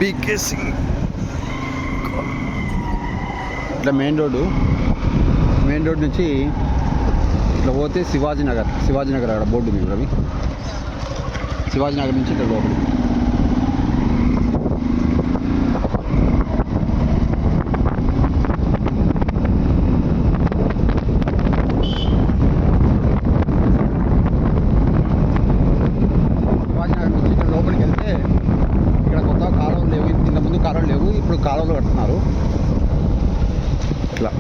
బీకేసి ఇట్లా main road నుంచి ఇట్లా పోతే శివాజీనగర్ అక్కడ బోర్డు ఉంది రవి. శివాజీనగర్ నుంచి ఇట్లా లోపలి కాలువలు లేవు, ఇప్పుడు కాలువలు కడుతున్నారు. ఇట్లా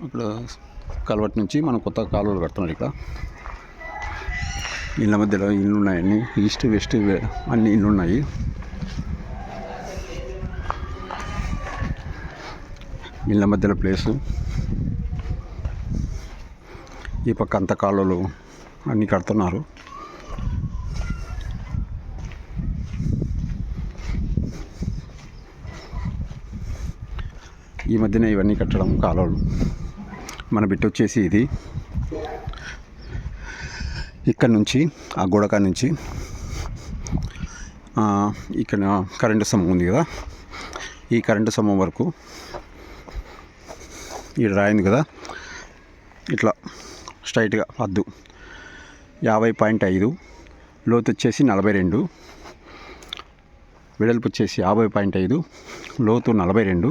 ఇప్పుడు కలవట్ నుంచి మనం కొత్త కాలువలు కడుతున్నారు. ఇక్కడ ఇళ్ళ మధ్యలో ఇల్లు ఉన్నాయన్నీ, ఈస్ట్ వెస్ట్ అన్ని ఇల్లు ఉన్నాయి. ఇళ్ళ మధ్యలో ప్లేసు, ఈ పక్క అంత కాలువలు అన్నీ కడుతున్నారు. ఈ మధ్యన ఇవన్నీ కట్టడం కాలువలు. మన బిట్ వచ్చేసి ఇది ఇక్కడ నుంచి ఆ గోడకా నుంచి ఇక్కడ కరెంటు స్తంభం ఉంది కదా, ఈ కరెంటు స్తంభం వరకు ఈ రాయింది కదా, ఇట్లా స్ట్రైట్గా హద్దు 50.5, లోతు వచ్చేసి 42, వెడల్పు వచ్చేసి 50.5, లోతు 42.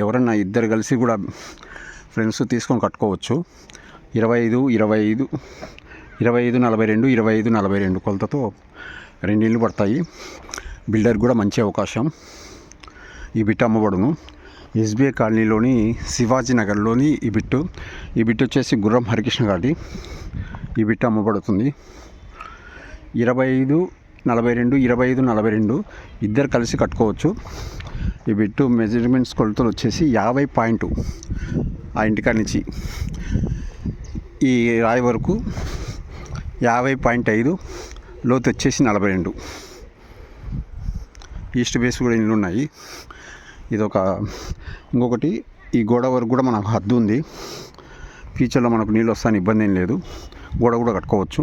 ఎవరన్నా ఇద్దరు కలిసి కూడా ఫ్రెండ్స్ తీసుకొని కట్టుకోవచ్చు. 25, 42, 25, 42 కొలతతో 2 ఇళ్ళు పడతాయి. బిల్డర్ కూడా మంచి అవకాశం. ఈ బిట్ అమ్మబడును ఎస్బీఐ కాలనీలోని శివాజీనగర్లోని ఈ బిట్టు వచ్చేసి గుర్రం హరికృష్ణ గారి. ఈ బిట్టు అమ్మబడుతుంది. 25, 42 ఇద్దరు కలిసి కట్టుకోవచ్చు. ఈ బిట్టు మెజర్మెంట్స్ కొలతలు వచ్చేసి 50 పాయింట్ ఆ ఇంటికాడ నుంచి ఈ రాయి వరకు 50.5, లోతు వచ్చేసి 42. ఈస్ట్ బేస్ కూడా ఇల్లు ఉన్నాయి. ఇంకొకటి ఈ గోడ వరకు కూడా మనకు హద్దు ఉంది. ఫ్యూచర్లో మనకు నీళ్ళు వస్తాను ఇబ్బంది ఏం లేదు, గోడ కూడా కట్టుకోవచ్చు.